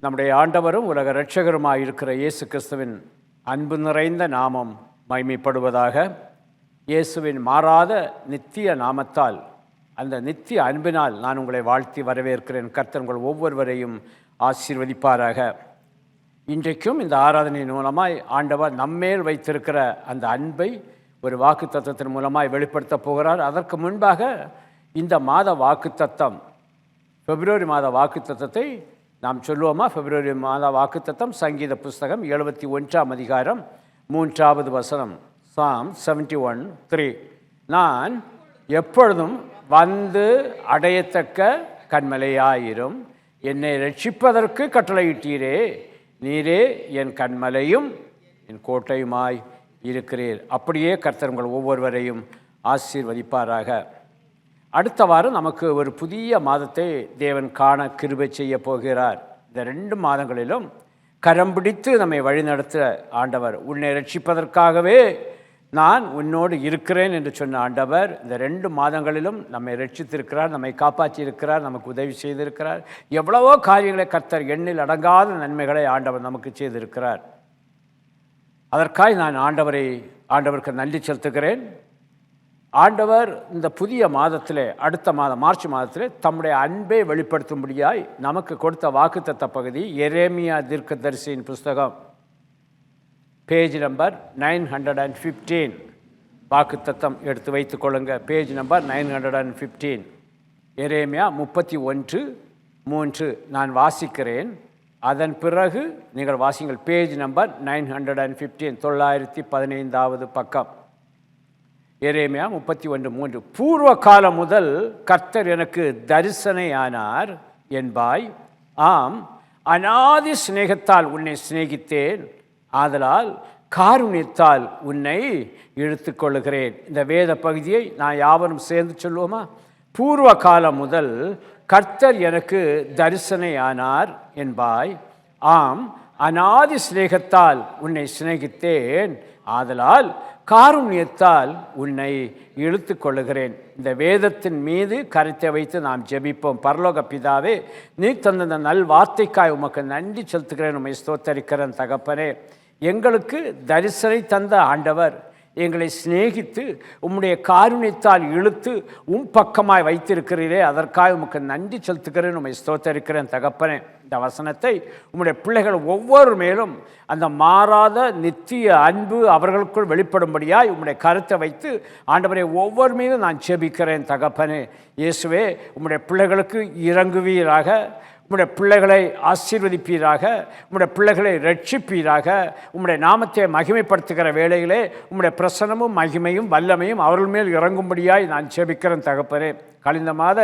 நம்முடைய ஆண்டவரும் உலக இரட்சகருமாய் இருக்கிற இயேசு கிறிஸ்துவின் அன்பு நிறைந்த நாமம் மகிமைப்படுவதாக. இயேசுவின் மாறாத நித்திய நாமத்தால், அந்த நித்திய அன்பினால் நான் உங்களை வாழ்த்தி வரவேற்கிறேன். கர்த்தர் உங்கள் ஒவ்வொருவரையும் ஆசீர்வதிப்பாராக. இன்றைக்கும் இந்த ஆராதனையின் மூலமாய் ஆண்டவர் நம்மேல் வைத்திருக்கிற அந்த அன்பை ஒரு வாக்குத்தத்தத்தின் மூலமாய் வெளிப்படுத்த போகிறார். அதற்கு முன்பாக இந்த மாத வாக்குத்தத்தம், பிப்ரவரி மாத வாக்குத்தத்தத்தை நாம் சொல்லுவோமா? பிப்ரவரி மாத வாக்குத்தத்தம் சங்கீத புஸ்தகம் 71ஆம் அதிகாரம் 3வது வசனம். Psalm 71:3. நான் எப்பொழுதும் வந்து அடையத்தக்க கன்மலையாயிரும், என்னை ரட்சிப்பதற்கு கட்டளையிட்டீரே, நீரே என் கன்மலையும் என் கோட்டையுமாய் இருக்கிறீர். அப்படியே கர்த்தர் உங்கள் ஒவ்வொருவரையும் ஆசீர்வதிப்பாராக. அடுத்த வாரம் நமக்கு ஒரு புதிய மாதத்தை தேவன் காண கிருபை செய்ய போகிறார். இந்த 2 மாதங்களிலும் கரம் பிடித்து நம்மை வழிநடத்த ஆண்டவர், உன்னை ரட்சிப்பதற்காகவே நான் உன்னோடு இருக்கிறேன் என்று சொன்ன ஆண்டவர் இந்த 2 மாதங்களிலும் நம்மை ரட்சித்திருக்கிறார், நம்மை காப்பாற்றி இருக்கிறார், நமக்கு உதவி செய்திருக்கிறார். எவ்வளவோ காரியங்களை கர்த்தர் எண்ணில் அடங்காத நன்மைகளை ஆண்டவர் நமக்கு செய்திருக்கிறார். அதற்காக நான் ஆண்டவருக்கு நன்றி செலுத்துகிறேன். ஆண்டவர் இந்த புதிய மாதத்திலே, அடுத்த மாதம் மார்ச் மாதத்திலே தம்முடைய அன்பை வெளிப்படுத்தும்படியாய் நமக்கு கொடுத்த வாக்குத்தத்த பகுதி எரேமியா தீர்க்கதரிசியின் புஸ்தகம், பேஜ் நம்பர் 915. வாக்குத்தத்தம் எடுத்து வைத்துக் கொள்ளுங்க. Page number 915. எரேமியா 31:3 நான் வாசிக்கிறேன், அதன் பிறகு நீங்கள் வாசிங்கள். பேஜ் நம்பர் 915, 915வது பக்கம். எரேமியா 31:3. பூர்வ காலம் முதல் கர்த்தர் எனக்கு தரிசனையானார் என்பாய், ஆம், அநாதி சிநேகத்தால் உன்னை சிநேகித்தேன், ஆதலால் காருண்யத்தால் உன்னை இழுத்து கொள்ளுகிறேன். இந்த வேத பகுதியை நான் யாவரும் சேர்ந்து சொல்லுவோமா? பூர்வ காலம் முதல் கர்த்தர் எனக்கு தரிசனையானார் என்பாய், ஆம், அநாதி சிநேகத்தால் உன்னை சிநேகித்தேன், ஆதலால் காருண்யத்தால் உன்னை இழுத்து கொள்ளுகிறேன். இந்த வேதத்தின் மீது கருத்தை வைத்து நாம் ஜெபிப்போம். பரலோக பிதாவே, நீ தந்த நல் வார்த்தைக்காய் உமக்கு நன்றி செலுத்துகிறேன், உம்மை ஸ்தோத்தரிக்கிறேன். தகப்பனே, எங்களுக்கு தரிசனை தந்த ஆண்டவர் எங்களை சிநேகித்து உம்முடைய காருண்யத்தால் இழுத்து பக்கமாய் வைத்திருக்கிறீரே, அதற்காக உமக்கு நன்றி செலுத்துகிறேன், உம்மை ஸ்தோத்தரிக்கிறேன். தகப்பனே, இந்த வசனத்தை உம்முடைய பிள்ளைகள் ஒவ்வொரு மேலும் அந்த மாறாத நித்திய அன்பு அவர்களுக்குள் வெளிப்படும்படியாய் உம்முடைய கருத்தை வைத்து ஆண்டவரை ஒவ்வொரு மீதும் நான் ஜெபிக்கிறேன். தகப்பனே இயேசுவே, உம்முடைய பிள்ளைகளுக்கு இறங்குவீராக, உம்முடைய பிள்ளைகளை ஆசீர்வதிப்பீராக, உம்முடைய பிள்ளைகளை ரட்சிப்பீராக. உம்முடைய நாமத்தை மகிமைப்படுத்துகிற வேளையிலே உம்முடைய பிரசன்னமும் மகிமையும் வல்லமையும் அவர்கள் மேல் இறங்கும்படியாய் நான் ஜெபிக்கிறேன். தகப்பனே, கழிந்த மாத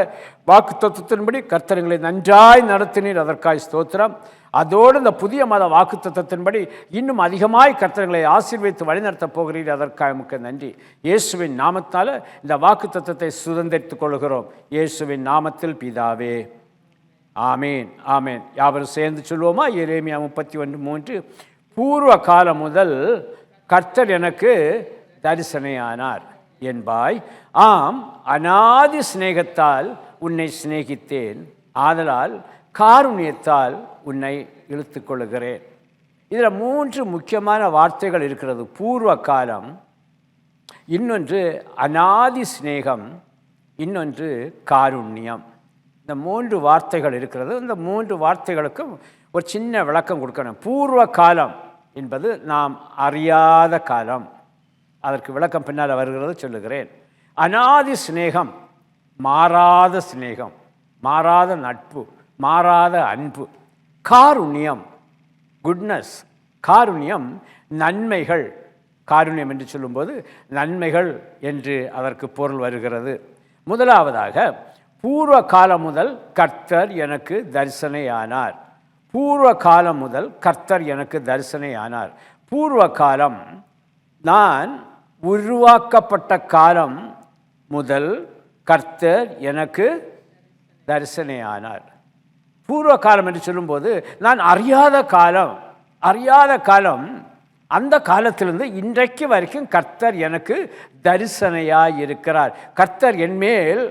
வாக்குத்தத்தத்தின்படி கர்த்தர்களை நன்றாய் நடத்தினீர், அதற்காய் ஸ்தோத்திரம். அதோடு இந்த புதிய மாத வாக்குத்தத்தத்தின்படி இன்னும் அதிகமாய் கர்த்தர்களை ஆசீர்வதித்து வழிநடத்தப் போகிறீர், அதற்காக உமக்கு நன்றி. இயேசுவின் நாமத்தால் இந்த வாக்குத்தத்தத்தை சுதந்திரித்துக் கொள்கிறோம். இயேசுவின் நாமத்தில் பிதாவே, ஆமேன், ஆமேன். யாவரும் சேர்ந்து சொல்லுவோமா? எரேமியா 31:3. பூர்வ காலம் முதல் கர்த்தர் எனக்கு தரிசனையானார் என்பாய், ஆம், அநாதி சிநேகத்தால் உன்னை சிநேகித்தேன், ஆதலால் காருண்யத்தால் உன்னை இழுத்து கொள்ளுகிறேன். இதில் 3 முக்கியமான வார்த்தைகள் இருக்கிறது. பூர்வ காலம், இன்னொன்று அநாதி சிநேகம், இன்னொன்று காருண்யம். இந்த 3 வார்த்தைகள் இருக்கிறது. இந்த 3 வார்த்தைகளுக்கும் ஒரு சின்ன விளக்கம் கொடுக்கணும். பூர்வ காலம் என்பது நாம் அறியாத காலம், அதற்கு விளக்கம் பின்னால் வருகிறது, சொல்லுகிறேன். அநாதி சிநேகம், மாறாத சிநேகம், மாறாத நட்பு, மாறாத அன்பு. காருண்யம், குட்னஸ், காருண்யம், நன்மைகள். காருண்யம் என்று சொல்லும்போது நன்மைகள் என்று அதற்கு பொருள் வருகிறது. முதலாவதாக, பூர்வ காலம் முதல் கர்த்தர் எனக்கு தரிசனையானார். பூர்வ காலம் முதல் கர்த்தர் எனக்கு தரிசனையானார். பூர்வ காலம், நான் உருவாக்கப்பட்ட காலம் முதல் கர்த்தர் எனக்கு தரிசனையானார். பூர்வ காலம் என்று சொல்லும்போது நான் அறியாத காலம், அந்த காலத்திலிருந்து இன்றைக்கு வரைக்கும் கர்த்தர் எனக்கு தரிசனையாய் இருக்கிறார். கர்த்தர் என்மேல்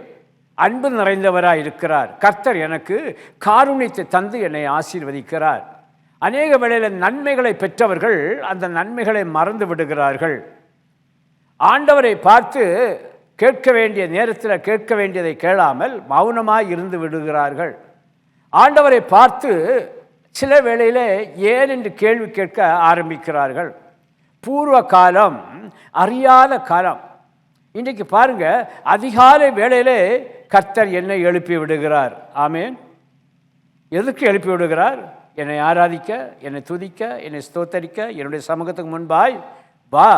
அன்பு நிறைந்தவராய் இருக்கிறார். கர்த்தர் எனக்கு காருண்யத்தை தந்து என்னை ஆசீர்வதிக்கிறார். அநேக வேளையில் நன்மைகளை பெற்றவர்கள் அந்த நன்மைகளை மறந்து விடுகிறார்கள். ஆண்டவரை பார்த்து கேட்க வேண்டிய நேரத்தில் கேட்க வேண்டியதை கேளாமல் மௌனமாய் இருந்து விடுகிறார்கள். ஆண்டவரை பார்த்து சில வேளையில் ஏன் என்று கேள்வி கேட்க ஆரம்பிக்கிறார்கள். பூர்வ காலம் அறியாத காலம். இன்றைக்கு பாருங்க, அதிகாலை வேளையிலே கர்த்தர் என்னை எழுப்பி விடுகிறார். ஆமேன். எதுக்கு எழுப்பி விடுகிறார்? என்னை ஆராதிக்க, என்னை துதிக்க, என்னை ஸ்தோத்தரிக்க, என்னுடைய சமூகத்துக்கு முன்பாய் வா,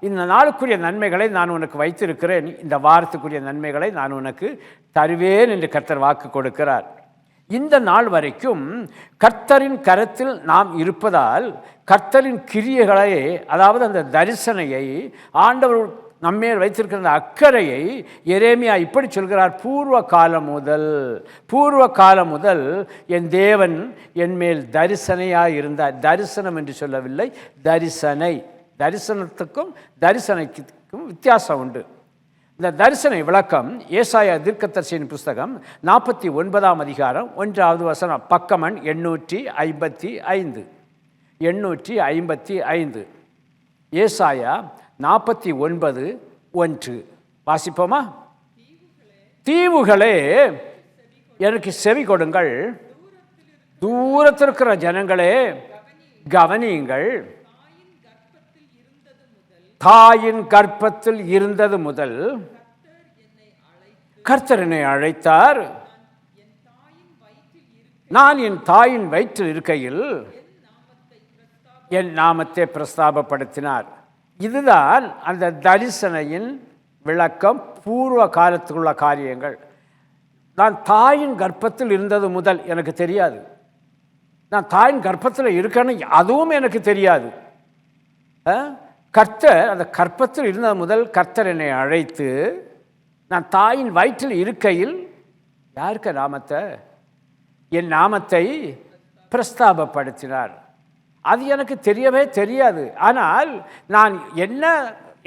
இந்த நாளுக்குரிய நன்மைகளை நான் உனக்கு வைத்திருக்கிறேன், இந்த வாரத்துக்குரிய நன்மைகளை நான் உனக்கு தருவேன் என்று கர்த்தர் வாக்கு கொடுக்கிறார். இந்த நாள் வரைக்கும் கர்த்தரின் கரத்தில் நாம் இருப்பதால் கர்த்தரின் கிரியைகளை, அதாவது அந்த தரிசனையை, ஆண்டவர் நம்மேல் வைத்திருக்கிற அந்த அக்கறையை எரேமியா இப்படி சொல்கிறார். பூர்வ காலம் முதல் என் தேவன் என்மேல் தரிசனையாக இருந்தார். தரிசனம் என்று சொல்லவில்லை, தரிசனை. தரிசனத்துக்கும் தரிசனைக்கும் வித்தியாசம் உண்டு. இந்த தரிசனை விளக்கம் ஏசாயா தீர்க்கதரிசியின் புஸ்தகம் 49ஆம் அதிகாரம் 1வது வசனம், பக்கமன் 855. 855 ஏசாயா 49:1 வாசிப்போமா? தீவுகளே எனக்கு செவி கொடுங்கள், தூரத்திருக்கிற ஜனங்களே கவனியுங்கள். தாயின் கர்ப்பத்தில் இருந்தது முதல் கர்த்தர் என்னை அழைத்தார். நான் என் தாயின் வயிற்றில் இருக்கையில் என் நாமத்தை பிரஸ்தாபப்படுத்தினார். இதுதான் அந்த தரிசனையின் விளக்கம். பூர்வ காலத்துக்குள்ள காரியங்கள். நான் தாயின் கர்ப்பத்தில் இருந்தது முதல் எனக்கு தெரியாது. நான் தாயின் கர்ப்பத்தில் இருக்கேன்னு அதுவும் எனக்கு தெரியாது. கர்த்தர் அந்த கர்ப்பத்தில் இருந்தது முதல் கர்த்தர் என்னை அழைத்து நான் தாயின் வயிற்றில் இருக்கையில் யாருக்கு நாமத்தை, என் நாமத்தை பிரஸ்தாபப்படுத்தினார். அது எனக்கு தெரியவே தெரியாது. ஆனால் நான் என்ன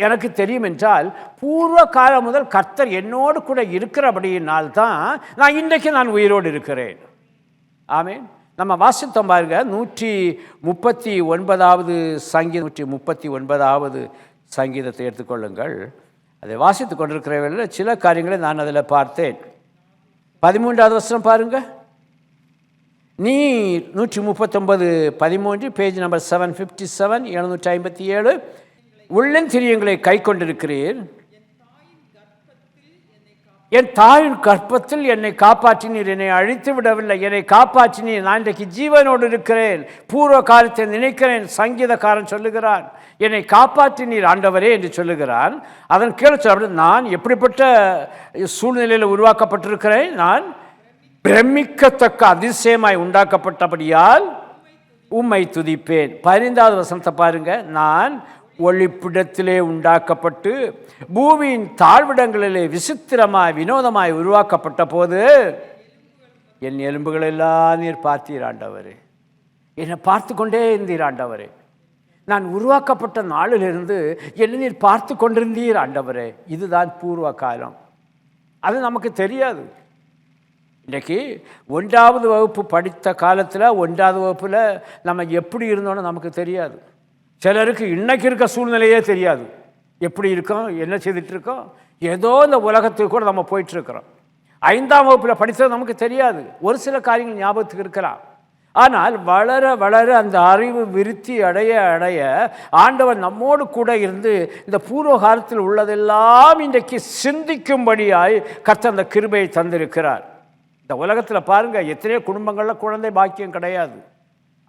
எனக்கு தெரியும் என்றால், பூர்வ காலம் முதல் கர்த்தர் என்னோடு கூட இருக்கிறபடியினால்தான் நான் இன்றைக்கு நான் உயிரோடு இருக்கிறேன். ஆமேன். நம்ம வாசித்தோம் பாருங்க, 139வது சங்கீதம், 139வது சங்கீதத்தை எடுத்துக்கொள்ளுங்கள். அதை வாசித்து கொண்டிருக்கிறவர்கள் சில காரியங்களை நான் அதில் பார்த்தேன். 13வது வசனம் பாருங்க. நீ 139:13, பேஜ் நம்பர் 757, 757. உள்ளந்திரியங்களை கை கொண்டிருக்கிறேன், என் தாயின் கர்ப்பத்தில் என்னை காப்பாற்றினீர், என்னை அழித்து விடவில்லை, என்னை காப்பாற்றினீர், நான் இன்றைக்கு ஜீவனோடு இருக்கிறேன், பூர்வ காலத்தை நினைக்கிறேன். சங்கீதக்காரன் சொல்லுகிறான், என்னை காப்பாற்றினீர் ஆண்டவரே என்று சொல்லுகிறான். அதன் கீழே சொல்ல, நான் எப்படிப்பட்ட சூழ்நிலையில் உருவாக்கப்பட்டிருக்கிறேன், நான் பிரமிக்கத்தக்க அதிசயமாய் உண்டாக்கப்பட்டபடியால் உம்மை துதிப்பேன். 15வது வசனத்தை பாருங்க. நான் ஒளிப்பிடத்திலே உண்டாக்கப்பட்டு பூமியின் தாழ்விடங்களிலே விசித்திரமாய் வினோதமாய் உருவாக்கப்பட்ட போது என் எலும்புகளெல்லாம் நீர் பார்த்தீர் ஆண்டவரே, என்னை பார்த்து கொண்டே இருந்தீர் ஆண்டவரே. நான் உருவாக்கப்பட்ட நாளிலிருந்து என்னை நீர் பார்த்து கொண்டிருந்தீர் ஆண்டவரே. இதுதான் பூர்வ காலம். அது நமக்கு தெரியாது. இன்றைக்கி 1வது வகுப்பு படித்த காலத்தில் 1வது வகுப்பில் நம்ம எப்படி இருந்தோன்னு நமக்கு தெரியாது. சிலருக்கு இன்னைக்கு இருக்க சூழ்நிலையே தெரியாது. எப்படி இருக்கோம், என்ன செய்துட்ருக்கோம், ஏதோ இந்த உலகத்துக்கு கூட நம்ம போயிட்டுருக்கிறோம். 5ஆம் வகுப்பில் படித்தது நமக்கு தெரியாது. ஒரு சில காரியங்கள் ஞாபகத்துக்கு இருக்கலாம். ஆனால் வளர வளர அந்த அறிவு விருத்தி அடைய அடைய ஆண்டவர் நம்மோடு கூட இருந்து இந்த பூர்வ காலத்தில் உள்ளதெல்லாம் இன்றைக்கு சிந்திக்கும்படியாய் கர்த்தர் அந்த கிருபையை தந்திருக்கிறார். இந்த உலகத்தில் பாருங்கள், எத்தனையோ குடும்பங்களில் குழந்தை பாக்கியம் கிடையாது.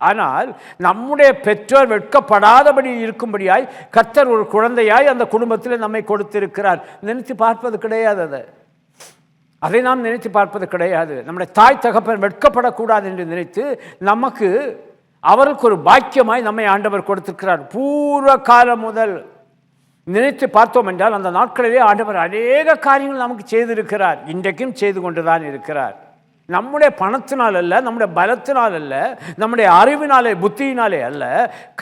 ஆனால் நம்முடைய பெற்றோர் வெட்கப்படாதபடி இருக்கும்படியாய் கர்த்தர் ஒரு குழந்தையாய் அந்த குடும்பத்தில் நம்மை கொடுத்திருக்கிறார். நினைத்து பார்ப்பது கிடையாது. அதை நாம் நினைத்து பார்ப்பது கிடையாது. நம்முடைய தாய் தகப்பன் வெட்கப்படக்கூடாது என்று நினைத்து நமக்கு அவருக்கு ஒரு பாக்கியமாய் நம்மை ஆண்டவர் கொடுத்திருக்கிறார். பூர்வ காலம் முதல் நினைத்து பார்த்தோம் என்றால் அந்த நாட்களிலே ஆண்டவர் அநேக காரியங்கள் நமக்கு செய்திருக்கிறார். இன்றைக்கும் செய்து கொண்டுதான் இருக்கிறார். நம்முடைய பணத்தினால் அல்ல, நம்முடைய பலத்தினால் அல்ல, நம்முடைய அறிவினாலே புத்தியினாலே அல்ல,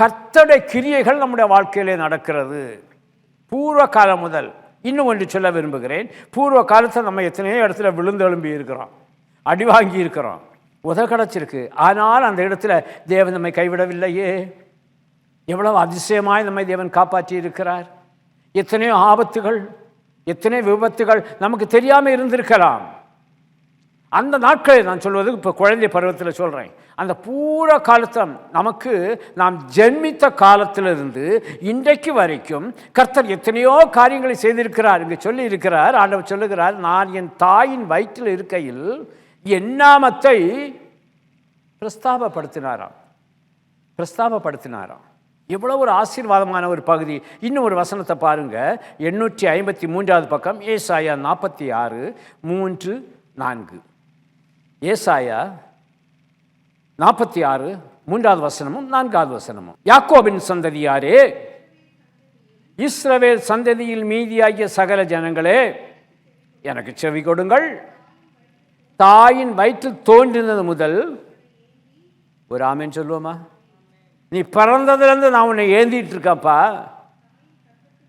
கர்த்தருடைய கிரியைகள் நம்முடைய வாழ்க்கையிலே நடக்கிறது. பூர்வ காலம் முதல் இன்னும் ஒன்று சொல்ல விரும்புகிறேன். பூர்வ காலத்தில் நம்ம எத்தனையோ இடத்துல விழுந்து எழும்பி இருக்கிறோம், அடி வாங்கி இருக்கிறோம், உதகடைச்சிருக்கு. ஆனால் அந்த இடத்துல தேவன் நம்மை கைவிடவில்லையே. எவ்வளவு அதிசயமாய் நம்மை தேவன் காப்பாற்றி இருக்கிறார். எத்தனையோ ஆபத்துகள், எத்தனை விபத்துகள் நமக்கு தெரியாமல் இருந்திருக்கலாம். அந்த நாட்களை நான் சொல்வது இப்போ குழந்தை பருவத்தில் சொல்கிறேன். அந்த பூரா காலத்தில் நமக்கு நாம் ஜென்மித்த காலத்திலிருந்து இன்றைக்கு வரைக்கும் கர்த்தர் எத்தனையோ காரியங்களை செய்திருக்கிறார். இங்கே சொல்லி இருக்கிறார், ஆண்டவர் சொல்லுகிறார், நான் என் தாயின் வயிற்றில் இருக்கையில் என் நாமத்தை பிரஸ்தாபப்படுத்தினாராம். எவ்வளோ ஒரு ஆசீர்வாதமான ஒரு பகுதி. இன்னும் ஒரு வசனத்தை பாருங்க, 853வது பக்கம், ஏசாயா 46:3-4. ஏசாயா 46 3வது வசனமும் 4வது வசனமும். யாக்கோபின் சந்ததியாரே, இஸ்ரவேல் சந்ததியில் மீதியாகிய சகல ஜனங்களே, எனக்கு செவி கொடுங்கள். தாயின் வயிற்றில் தோன்றினது முதல், ஒரு ஆமேன் சொல்லுவோமா? நீ பிறந்ததுலேருந்து நான் உன்னை ஏந்திட்டு இருக்கப்பா.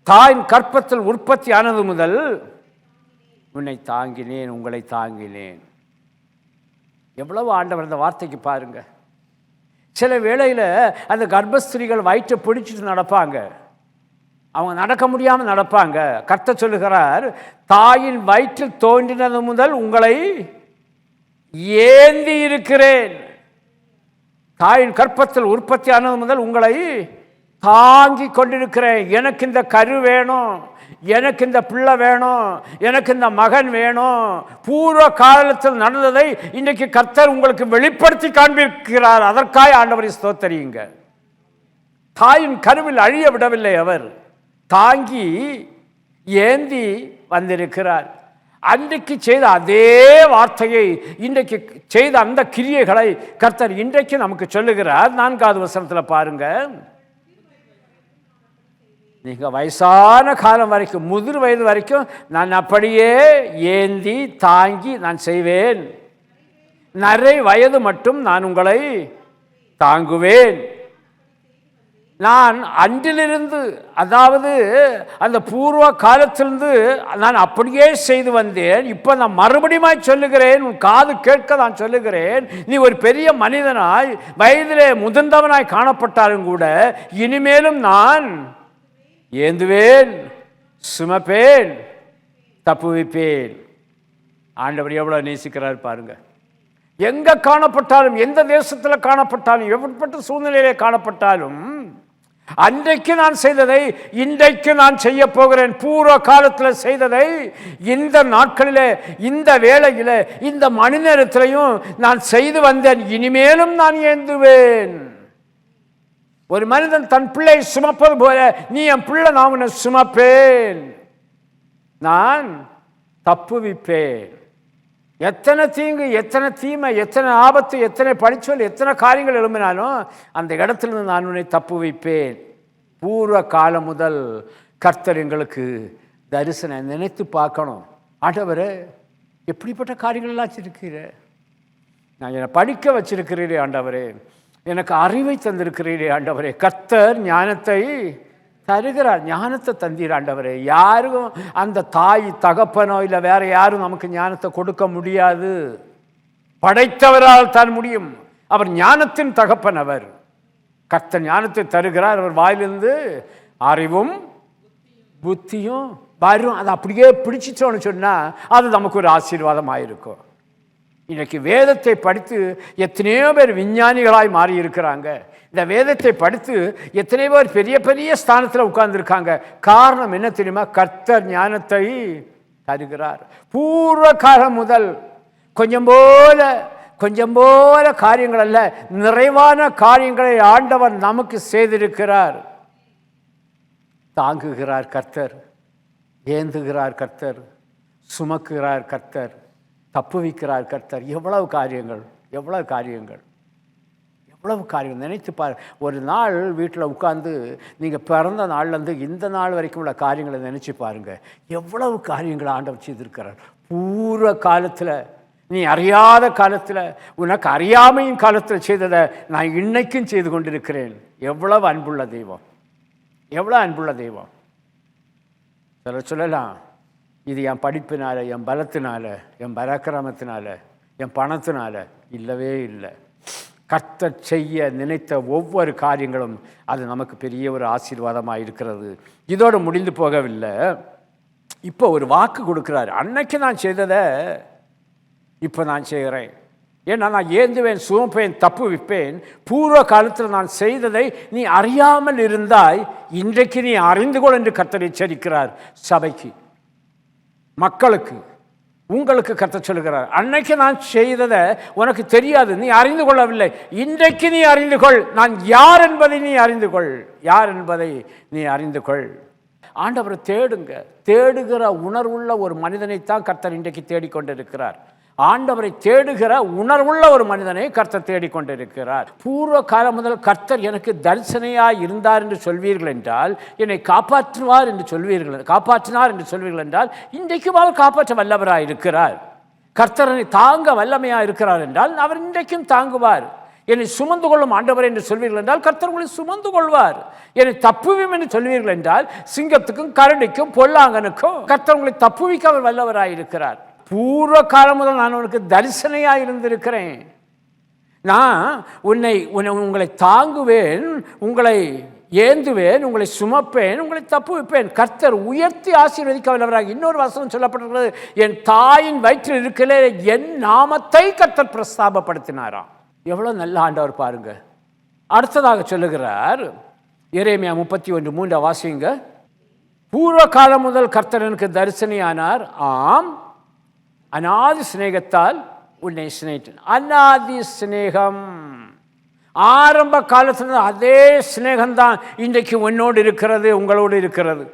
தாயின் கற்பத்தில் உற்பத்தி ஆனது முதல் உன்னை தாங்கினேன், உங்களை தாங்கினேன். எவ்வளவு ஆண்டவர் அந்த வார்த்தைக்கு பாருங்க. சில வேளையில் அந்த கர்ப்பஸ்திரிகள் வயிற்றை பிடிச்சிட்டு நடப்பாங்க, அவங்க நடக்க முடியாமல் நடப்பாங்க. கர்த்தர் சொல்லுகிறார், தாயின் வயிற்றில் தோன்றினது முதல் உங்களை ஏந்தி இருக்கிறேன். தாயின் கற்பத்தில் உற்பத்தி ஆனது முதல் உங்களை தாங்கி கொண்டிருக்கிறேன். எனக்கு இந்த கரு வேணும், எனக்கு இந்த பிள்ளை வேணும், எனக்கு இந்த மகன் வேணும். பூர்வ காலத்தில் நடந்ததை இன்றைக்கு கர்த்தர் உங்களுக்கு வெளிப்படுத்தி காண்பிக்கிறார். அதற்காக ஆண்டவரை ஸ்தோத்தரியுங்க. தாயின் கருவில் அழிய விடவில்லை, அவர் தாங்கி ஏந்தி வந்திருக்கிறார். அன்றைக்கு செய்த அதே வார்த்தையை, இன்றைக்கு செய்த அந்த கிரியைகளை கர்த்தர் இன்றைக்கு நமக்கு சொல்லுகிறார். 4வது வசனத்தில் பாருங்க, நீங்க வயசான காலம் வரைக்கும், முதிர் வயது வரைக்கும் நான் அப்படியே ஏந்தி தாங்கி நான் செய்வேன். நிறை வயது மட்டும் நான் உங்களை தாங்குவேன். நான் அன்றிலிருந்து, அதாவது அந்த பூர்வ காலத்திலிருந்து நான் அப்படியே செய்து வந்தேன். இப்போ நான் மறுபடியும் சொல்லுகிறேன், உன் காது கேட்க நான் சொல்லுகிறேன். நீ ஒரு பெரிய மனிதனாய், வயதிலே முதிர்ந்தவனாய் காணப்பட்டாலும் கூட இனிமேலும் நான் ஏந்துவேன், சுமப்பேன், தப்புவிப்பேன். ஆண்டவர் எவ்வளவு நேசிக்கிறார் பாருங்க. எங்க காணப்பட்டாலும், எந்த தேசத்தில் காணப்பட்டாலும், எப்படிப்பட்ட சூழ்நிலையிலே காணப்பட்டாலும், அன்றைக்கு நான் செய்ததை இன்றைக்கு நான் செய்ய போகிறேன். பூர்வ காலத்தில் செய்ததை இந்த நாட்களிலே, இந்த வேளையிலே, இந்த மணி நேரத்திலையும் நான் செய்து வந்தேன். இனிமேலும் நான் ஏந்துவேன். ஒரு மனிதன் தன் பிள்ளை சுமப்பது போல, நீ என் பிள்ளை, நான் உன்னை சுமப்பேன், நான் தப்புவிப்பேன். எத்தனை தீங்கு, எத்தனை தீமை, எத்தனை ஆபத்து, எத்தனை படிச்சொல், எத்தனை காரியங்கள் எழும்பினாலும் அந்த இடத்திலிருந்து நான் உன்னை தப்பு வைப்பேன். பூர்வ காலம் முதல் கர்த்தர் எங்களுக்கு தரிசனம் நினைத்து பார்க்கணும். ஆண்டவரே, எப்படிப்பட்ட காரியங்கள் எல்லாம் வச்சிருக்கிற, நான் என்னை படிக்க வச்சிருக்கிறீரே ஆண்டவரே, எனக்கு அறிவை தந்திருக்கிறீரே ஆண்டவரே. கர்த்தர் ஞானத்தை தருகிறார், ஞானத்தை தந்தீர் ஆண்டவரே. யாரும் அந்த தாய் தகப்பனோ இல்லை வேற யாரும் நமக்கு ஞானத்தை கொடுக்க முடியாது. படைத்தவரால் தான் முடியும். அவர் ஞானத்தின் தகப்பன். அவர் கர்த்தர் ஞானத்தை தருகிறார். அவர் வாயிலிருந்து அறிவும் புத்தியும் வரும். அதை அப்படியே பிடிச்சிட்டோன்னு சொன்னால் அது நமக்கு ஒரு ஆசீர்வாதமாக இருக்கும். இன்னைக்கு வேதத்தை படித்து எத்தனையோ பேர் விஞ்ஞானிகளாய் மாறி இருக்கிறாங்க. இந்த வேதத்தை படித்து எத்தனை பேர் பெரிய பெரிய ஸ்தானத்தில் உட்கார்ந்துருக்காங்க. காரணம் என்ன தெரியுமா? கர்த்தர் ஞானத்தை தருகிறார். பூர்வ காலம் முதல் கொஞ்சம் போல காரியங்கள் அல்ல, நிறைவான காரியங்களை ஆண்டவர் நமக்கு செய்திருக்கிறார். தாங்குகிறார் கர்த்தர், ஏந்துகிறார் கர்த்தர், சுமக்குகிறார் கர்த்தர், தப்புவிக்கிறார் கர்த்தர். எவ்வளவு காரியங்கள், எவ்வளவு காரியங்கள், எவ்வளவு காரியம் நினைத்து பாரு. ஒரு நாள் வீட்டில் உட்கார்ந்து நீங்கள் பிறந்த நாள்லேருந்து இந்த நாள் வரைக்கும் உள்ள காரியங்களை நினச்சி பாருங்கள். எவ்வளவு காரியங்களை ஆண்டவர் செய்திருக்கிறார். பூர்வ காலத்தில், நீ அறியாத காலத்தில், உனக்கு அறியாமையின் காலத்தில் செய்ததை நான் இன்னைக்கும் செய்து கொண்டிருக்கிறேன். எவ்வளவு அன்புள்ள தெய்வம், எவ்வளோ அன்புள்ள தெய்வம். சிலர் சொல்லலாம், இது என் படிப்பினால, என் பலத்தினால, என் பராக்கிரமத்தினால, என் பணத்தினால. இல்லவே இல்லை. கர்த்தர் செய்ய நினைத்த ஒவ்வொரு காரியங்களும் அது நமக்கு பெரிய ஒரு ஆசீர்வாதமாக இருக்கிறது. இதோடு முடிந்து போகவில்லை. இப்போ ஒரு வாக்கு கொடுக்குறாரு. அன்னைக்கு நான் செய்ததை இப்போ நான் செய்கிறேன். ஏன்னா நான் ஏந்துவேன், சுமப்பேன், தப்பு விற்பேன். பூர்வ காலத்தில் நான் செய்ததை நீ அறியாமல் இருந்தாய், இன்றைக்கு நீ அறிந்து கொள் என்று கர்த்தர் எச்சரிக்கிறார். சபைக்கு, மக்களுக்கு, உங்களுக்கு கர்த்தர் சொல்லுகிறார். அன்னைக்கு நான் செய்ததை உனக்கு தெரியாது, நீ அறிந்து கொள்ளவில்லை. இன்றைக்கு நீ அறிந்து கொள். நான் யார் என்பதை நீ அறிந்து கொள். யார் என்பதை நீ அறிந்து கொள். ஆண்டவரை தேடுங்க. தேடுகிற உணர்வுள்ள ஒரு மனிதனைத்தான் கர்த்தர் இன்றைக்கு தேடிக்கொண்டிருக்கிறார். ஆண்டவரை தேடுகிற உணர்வுள்ள ஒரு மனிதனை கர்த்தர் தேடிக்கொண்டிருக்கிறார். பூர்வ காலம் முதல் கர்த்தர் எனக்கு தரிசனையாய் இருந்தார் என்று சொல்வீர்கள் என்றால், என்னை காப்பாற்றுவார் என்று சொல்வீர்கள், காப்பாற்றினார் என்று சொல்வீர்கள் என்றால், இன்றைக்கும் அவர் காப்பாற்ற வல்லவராக இருக்கிறார். கர்த்தரனை தாங்க வல்லமையாக இருக்கிறார் என்றால் அவர் இன்றைக்கும் தாங்குவார். என்னை சுமந்து கொள்ளும் ஆண்டவர் என்று சொல்வீர்கள் என்றால் கர்த்தர் உங்களை சுமந்து கொள்வார். என்னை தப்புவியும் என்று சொல்வீர்கள் என்றால் சிங்கத்துக்கும் கரடிக்கும் பொல்லாங்கனுக்கும் கர்த்தர் உங்களை தப்புவிக்க அவர் வல்லவராக இருக்கிறார். பூர்வ காலம் முதல் நான் உனக்கு தரிசனையாக இருந்திருக்கிறேன். நான் உங்களை தாங்குவேன், உங்களை ஏந்துவேன், உங்களை சுமப்பேன், உங்களை தப்புவிப்பேன். கர்த்தர் உயர்த்தி ஆசீர்வதிக்க வல்லவராக. இன்னொரு வசனம் சொல்லப்பட்டிருக்கிறது, என் தாயின் வயிற்றில் இருக்கிற என் நாமத்தை கர்த்தர் பிரஸ்தாபப்படுத்தினாராம். எவ்வளோ நல்ல ஆண்டவர் பாருங்க. அடுத்ததாக சொல்லுகிறார், எரேமியா 31:3 வாசிங்க. பூர்வ காலம் முதல் கர்த்தர் எனக்கு தரிசனையானார். ஆம், அநாதி சிநேகத்தால் உன்னை சிநேகித்தேன். அநாதி சிநேகம், ஆரம்ப காலத்தில் அதே சிநேகம்தான் இன்றைக்கு உன்னோடு இருக்கிறது, உங்களோடு இருக்கிறது.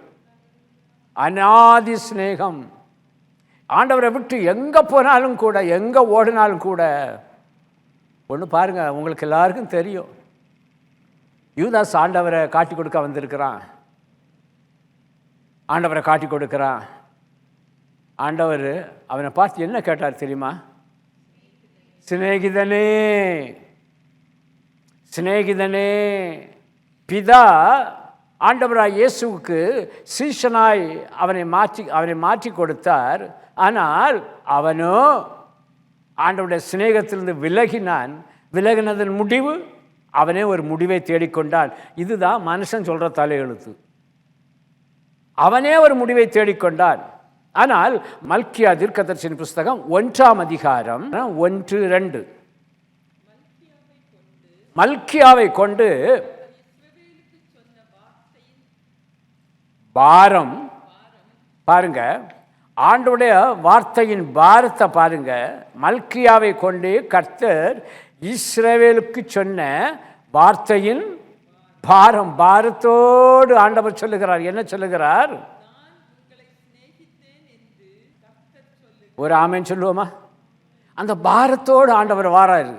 அநாதி சிநேகம். ஆண்டவரை விட்டு எங்கே போனாலும் கூட, எங்கே ஓடினாலும் கூட, ஒன்று பாருங்க, உங்களுக்கு எல்லாருக்கும் தெரியும், யூதாஸ் ஆண்டவரை காட்டி கொடுக்க வந்திருக்கிறான். ஆண்டவரை காட்டி கொடுக்கிறான். ஆண்டவர் அவனை பார்த்து என்ன கேட்டார் தெரியுமா? சிநேகிதனே, சிநேகிதனே. பிதா ஆண்டவராய் இயேசுவுக்கு சீஷனாய் அவனை மாற்றி கொடுத்தார். ஆனால் அவனோ ஆண்டவருடைய சிநேகத்திலிருந்து விலகினான். விலகினதன் முடிவு, அவனே ஒரு முடிவை தேடிக்கொண்டான். இதுதான் மனுஷன் சொல்கிற தலையெழுத்து. அவனே ஒரு முடிவை தேடிக்கொண்டான். ஆனால் மல்கியா தீர்க்கதரிசியின் புஸ்தகம் 1ஆம் அதிகாரம் 1-2, மல்கியாவை கொண்டு பாரம் பாருங்க, ஆண்டவருடைய வார்த்தையின் பாரத்தை பாருங்க. மல்கியாவை கொண்டு கர்த்தர் இஸ்ரவேலுக்கு சொன்ன வார்த்தையின் பாரம், பாரத்தோடு ஆண்டவர் சொல்லுகிறார். என்ன சொல்லுகிறார்? ஒரு ஆமேன் சொல்லுவோமா? அந்த பாரத்தோடு ஆண்டவர் வாராரு.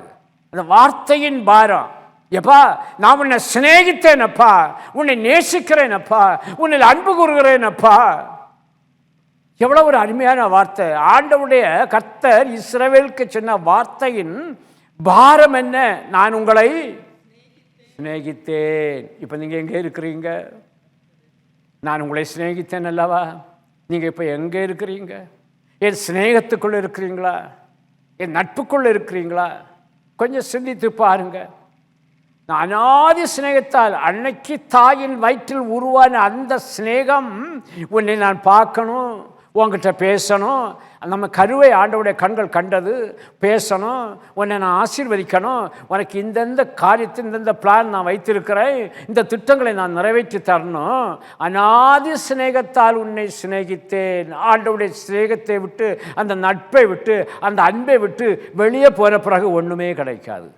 அந்த வார்த்தையின் பாரம். எப்பா, நான் உன்னை சிநேகித்தேன் அப்பா, உன்னை நேசிக்கிறேன் அப்பா, உன்னை அன்பு கூறுகிறேன் அப்பா. எவ்வளவு ஒரு அருமையான வார்த்தை. ஆண்டவருடைய கர்த்தர் இஸ்ரவேலுக்கு சொன்ன வார்த்தையின் பாரம் என்ன? நான் உங்களை சிநேகித்தேன். இப்போ நீங்கள் எங்கே இருக்கிறீங்க? நான் உங்களை சிநேகித்தேன் அல்லவா? நீங்கள் இப்போ எங்கே இருக்கிறீங்க? என் சிநேகத்துக்குள்ளே இருக்கிறீங்களா? என் நட்புக்குள்ளே இருக்கிறீங்களா? கொஞ்சம் சிந்தித்து பாருங்க. நான் அநாதி சிநேகத்தால், அன்னைக்கு தாயின் வயிற்றில் உருவான அந்த சிநேகம், உன்னை நான் பார்க்கணும், உங்ககிட்ட பேசணும். நம்ம கருவை ஆண்டவருடைய கண்கள் கண்டது, பேசணும், உன்னை நான் ஆசீர்வதிக்கணும், உனக்கு இந்தந்த காரியத்தை இந்தந்த பிளான் நான் வைத்திருக்கிறேன், இந்த திட்டங்களை நான் நிறைவேற்றி தரணும். அநாதி சிநேகத்தால் உன்னை சிநேகித்தேன். ஆண்டவருடைய சிநேகத்தை விட்டு, அந்த நட்பை விட்டு, அந்த அன்பை விட்டு வெளியே போன பிறகு ஒன்றுமே கிடைக்காது.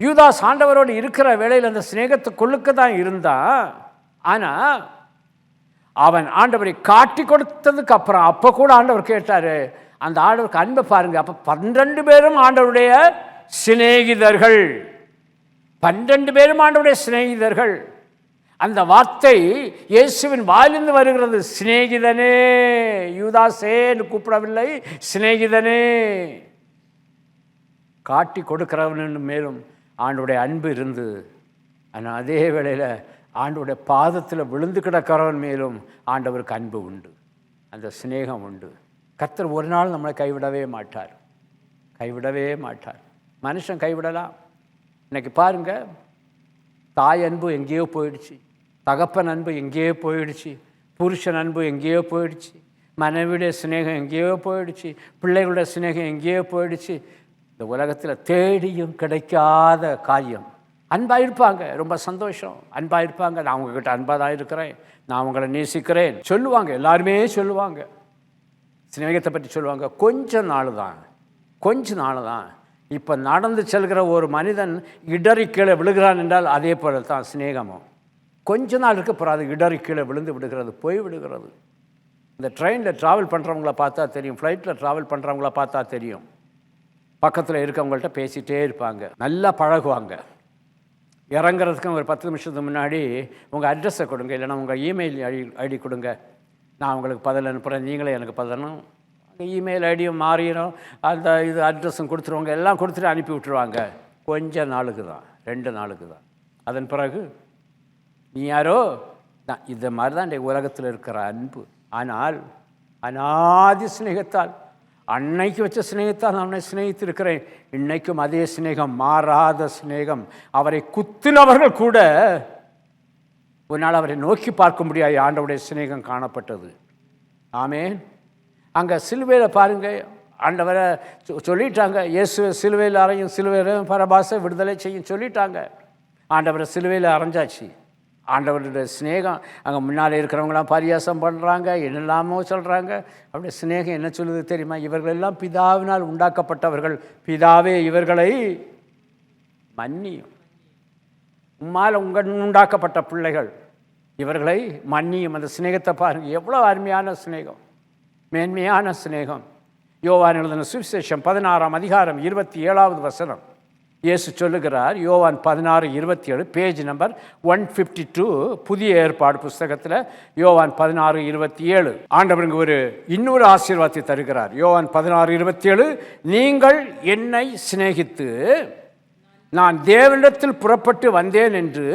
யூதாஸ் ஆண்டவரோடு இருக்கிற வேளையில் அந்த சிநேகத்துக்குள்ளுக்கு தான் இருந்தான். ஆனால் அவன் ஆண்டவரை காட்டி கொடுத்ததுக்கு அப்புறம், அப்போ கூட ஆண்டவர் கேட்டார், அந்த ஆண்டவருக்கு அன்பை பாருங்க. அப்போ 12 பேரும் ஆண்டவருடைய சிநேகிதர்கள். 12 பேரும் ஆண்டவருடைய சிநேகிதர்கள். அந்த வார்த்தை இயேசுவின் வாயிலிருந்து வருகிறது. சிநேகிதனே, யூதாசேன்னு கூப்பிடவில்லை, சிநேகிதனே. காட்டி கொடுக்கிறவன் மேலும் ஆண்டவருடைய அன்பு இருந்து, ஆனால் அதே வேளையில் ஆண்டவருடைய பாதத்தில் விழுந்து கிடக்கிறவன் மேலும் ஆண்டவருக்கு அன்பு உண்டு, அந்த சிநேகம் உண்டு. கர்த்தர் ஒரு நாள் நம்மளை கைவிடவே மாட்டார், கைவிடவே மாட்டார். மனுஷன் கைவிடலாம். இன்னைக்கு பாருங்க, தாய் அன்பு எங்கேயோ போயிடுச்சு, தகப்பன் அன்பு எங்கேயோ போயிடுச்சு, புருஷன் அன்பு எங்கேயோ போயிடுச்சு, மனைவியுடைய சிநேகம் எங்கேயோ போயிடுச்சு, பிள்ளைகளுடைய சிநேகம் எங்கேயோ போயிடுச்சு. இந்த உலகத்தில் தேடியும் கிடைக்காத காரியம். அன்பாக இருப்பாங்க, ரொம்ப சந்தோஷம், அன்பாக இருப்பாங்க. நான் உங்ககிட்ட அன்பாக தான் இருக்கிறேன், நான் உங்களை நேசிக்கிறேன் சொல்லுவாங்க, எல்லாருமே சொல்லுவாங்க, சிநேகத்தை பற்றி சொல்லுவாங்க. கொஞ்ச நாள் தான். இப்போ நடந்து செல்கிற ஒரு மனிதன் இடறி கீழே விழுகிறான் என்றால் அதே போல தான் சிநேகமும். கொஞ்ச நாள் இருக்க அப்புறம் அது இடறி கீழே விழுந்து விடுகிறது, போய் விடுகிறது. இந்த ட்ரெயினில் ட்ராவல் பண்ணுறவங்கள பார்த்தா தெரியும், ஃப்ளைட்டில் ட்ராவல் பண்ணுறவங்கள பார்த்தா தெரியும். பக்கத்தில் இருக்கவங்கள்ட்ட பேசிகிட்டே இருப்பாங்க, நல்லா பழகுவாங்க. இறங்குறதுக்கு ஒரு 10 நிமிஷத்துக்கு முன்னாடி உங்கள் அட்ரஸை கொடுங்க, இல்லைன்னா உங்கள் இமெயில் ஐடி கொடுங்க, நான் உங்களுக்கு பதில் அனுப்புகிறேன், நீங்களே எனக்கு பதிலும். அந்த இமெயில் ஐடியும் மாறிடும், அந்த இது அட்ரஸும் கொடுத்துருவாங்க, எல்லாம் கொடுத்துட்டு அனுப்பி விட்டுருவாங்க. கொஞ்ச நாளுக்கு தான், 2 நாளுக்கு தான். அதன் பிறகு நீ யாரோ நான், இந்த மாதிரி தான் இந்த உலகத்தில் இருக்கிற அன்பு. ஆனால் அநாதி சிநேகத்தால், அன்னைக்கு வச்ச சிநேகத்தால் நான் அவனை சிநேகித்திருக்கிறேன். இன்னைக்கும் அதே சிநேகம், மாறாத சிநேகம். அவரை குத்தினவர்கள் கூட ஒரு நாள் அவரை நோக்கி பார்க்க முடியாது, ஆண்டவருடைய சிநேகம் காணப்பட்டது. ஆமேன். அங்கே சிலுவையில் பாருங்க, ஆண்டவரை சொல்லிட்டாங்க, இயேசு சிலுவையில் அறையும், சிலுவையில் பரபாசை விடுதலை செய்யும் சொல்லிட்டாங்க. ஆண்டவரை சிலுவையில் அரைஞ்சாச்சு. ஆண்டவருடைய சிநேகம் அங்கே முன்னால் இருக்கிறவங்களாம் பரியாசம் பண்ணுறாங்க, என்னெல்லாமோ சொல்கிறாங்க. அப்படியே சிநேகம் என்ன சொல்லுது தெரியுமா? இவர்கள் எல்லாம் பிதாவினால் உண்டாக்கப்பட்டவர்கள், பிதாவே இவர்களை மன்னியும். உம்மால் உண்டாக்கப்பட்ட பிள்ளைகள், இவர்களை மன்னியும். அந்த சிநேகத்தை பாருங்கள், எவ்வளோ அருமையான சிநேகம், மேன்மையான சிநேகம். யோவான் எழுதின சுவிசேஷம் 16ஆம் அதிகாரம் 27வது வசனம் இயேசு சொல்லுகிறார். யோவான் 16:27, பேஜ் நம்பர் 152, புதிய ஏற்பாடு புஸ்தகத்தில் யோவான் 16:27. ஆண்டவருங்க ஒரு இன்னொரு ஆசீர்வாதத்தை தருகிறார். யோவான் 16:27, நீங்கள் என்னை சிநேகித்து நான் தேவனிடத்தில் புறப்பட்டு வந்தேன் என்று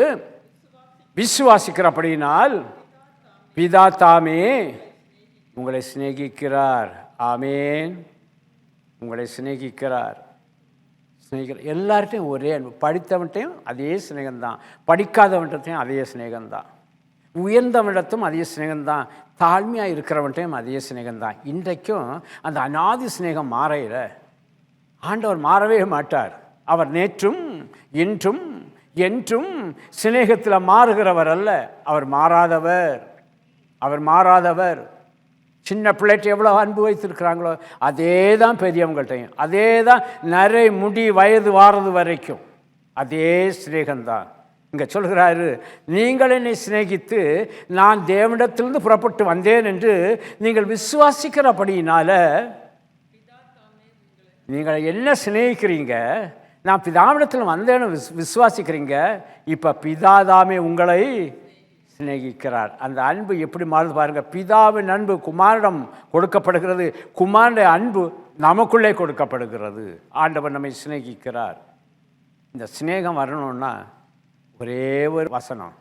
விசுவாசிக்கிறபடியினால் பிதா தாமே உங்களை சிநேகிக்கிறார். ஆமேன். உங்களை சிநேகிக்கிறார். எல்லார்ட்டையும் ஒரே அன்பு. படித்தவன்ட்டையும் அதே சிநேகம்தான், படிக்காதவன்ட்டையும் அதே சிநேகம்தான், உயர்ந்தவனிடத்தும் அதே சிநேகம்தான், தாழ்மையாக இருக்கிறவன்ட்டையும் அதே சிநேகம்தான். இன்றைக்கும் அந்த அநாதி சிநேகம் மாறையில. ஆண்டவர் மாறவே மாட்டார். அவர் நேற்றும் இன்றும் என்றும் சிநேகத்தில் மாறுகிறவர் அல்ல. அவர் மாறாதவர். சின்ன பிள்ளைகிட்ட எவ்வளோ அன்பு வைத்திருக்கிறாங்களோ அதே தான் பெரியவங்கள்ட்டையும், அதே தான் நிறை முடி வயது வாரது வரைக்கும் அதே சிநேகம்தான். இங்கே சொல்கிறாரு, நீங்கள் என்னை சிநேகித்து நான் தேவனிடத்திலிருந்து புறப்பட்டு வந்தேன் என்று நீங்கள் விசுவாசிக்கிறபடியினால. நீங்கள் என்ன சிநேகிக்கிறீங்க? நான் பிதாவிடத்தில் வந்தேன்னு விசுவாசிக்கிறீங்க. இப்போ பிதாதாமே உங்களை சிநேகிக்கிறார். அந்த அன்பு எப்படி மாறுது பாருங்கள். பிதாவின் அன்பு குமாரிடம் கொடுக்கப்படுகிறது, குமாரனுடைய அன்பு நமக்குள்ளே கொடுக்கப்படுகிறது. ஆண்டவர் நம்மை சிநேகிக்கிறார். இந்த சிநேகம் வரணும்னா ஒரே ஒரு வசனம்.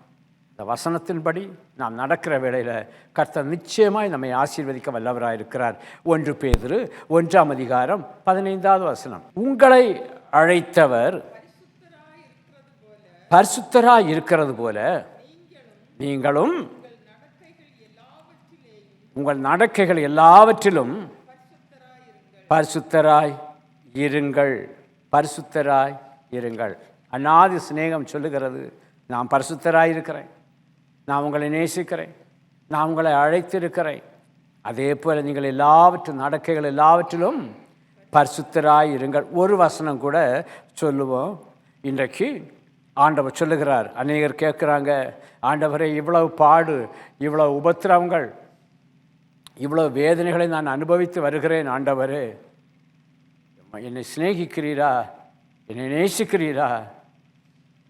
இந்த வசனத்தின்படி நாம் நடக்கிற வேளையில் கர்த்தர் நிச்சயமாய் நம்மை ஆசீர்வதிக்க வல்லவராக இருக்கிறார். 1 பேதுரு 1ஆம் அதிகாரம் 15வது வசனம், உங்களை அழைத்தவர் பரிசுத்தராய் இருக்கிறது போல நீங்களும் உங்கள் நடக்கைகள் எல்லாவற்றிலும் பரிசுத்தராய் இருங்கள். பரிசுத்தராய் இருங்கள். அநாதி சிநேகம் சொல்லுகிறது, நான் பரிசுத்தராய் இருக்கிறேன், நான் உங்களை நேசிக்கிறேன், நான் உங்களை அழைத்திருக்கிறேன். அதே போல் நீங்கள் நடக்கைகள் எல்லாவற்றிலும் பரிசுத்தராய் இருங்கள். ஒரு வசனம் கூட சொல்லுவோம். இன்றைக்கு ஆண்டவர் சொல்லுகிறார். அநேகர் கேட்குறாங்க, ஆண்டவரே இவ்வளவு பாடு, இவ்வளவு உபத்திரவங்கள், இவ்வளவு வேதனைகளை நான் அனுபவித்து வருகிறேன். ஆண்டவரே என்னை சிநேகிக்கிறீரா? என்னை நேசிக்கிறீரா?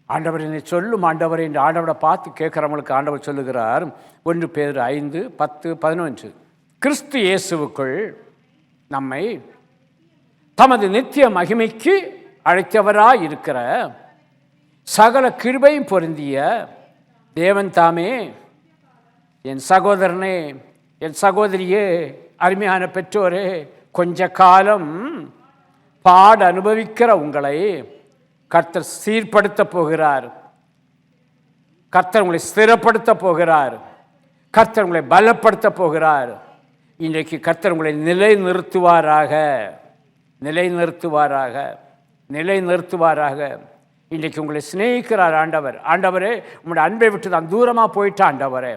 ஆண்டவர் என்னை சொல்லும் ஆண்டவரே என்று ஆண்டவரை பார்த்து கேட்குறவங்களுக்கு ஆண்டவர் சொல்லுகிறார். 1 பேதுரு 5, 10, 11, கிறிஸ்து இயேசுவுக்குள் நம்மை தமது நித்திய மகிமைக்கு அழைத்தவராய் இருக்கிற சகல கிருபையும் பொருந்திய தேவன் தாமே என் சகோதரனே, என் சகோதரியே, அருமையான பெற்றோரே, கொஞ்ச காலம் பாட அனுபவிக்கிற உங்களை கர்த்தர் சீர்படுத்த போகிறார். கர்த்தர் உங்களை ஸ்திரப்படுத்த போகிறார். கர்த்தர் உங்களை பலப்படுத்த போகிறார். இன்றைக்கு கர்த்தர் உங்களை நிலைநிறுத்துவாராக, நிலைநிறுத்துவாராக, நிலைநிறுத்துவாராக. இன்றைக்கு உங்களை சிநேகிக்கிறார் ஆண்டவர். ஆண்டவரே, உங்களுடைய அன்பை விட்டு நான் தூரமாக போயிட்டேன் ஆண்டவரே.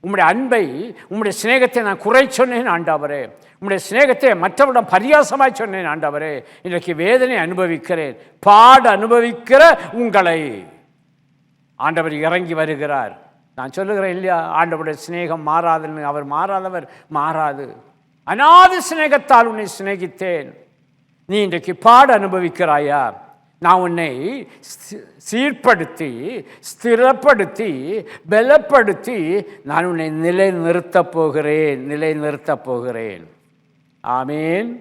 உம்முடைய அன்பை, உம்முடைய சிநேகத்தை நான் குறை சொன்னேன் ஆண்டவரே. உம்முடைய சிநேகத்தை மற்றவரிடம் பரியாசமாய் சொன்னேன் ஆண்டவரே. இன்றைக்கு வேதனை அனுபவிக்கிறேன். பாட அனுபவிக்கிற உங்களை ஆண்டவர் இறங்கி வருகிறார். நான் சொல்லுகிறேன் இல்லையா, ஆண்டவருடைய சிநேகம் மாறாதுன்னு. அவர் மாறாதவர், மாறாது. அநாதி சிநேகத்தால் உன்னை சிநேகித்தேன். நீ இன்றைக்கு பாட அனுபவிக்கிறாயா? நான் உன்னை சீர்படுத்தி, ஸ்திரப்படுத்தி, பலப்படுத்தி நான் உன்னை நிலைநிறுத்தப் போகிறேன், நிலைநிறுத்தப் போகிறேன். ஆமேன்,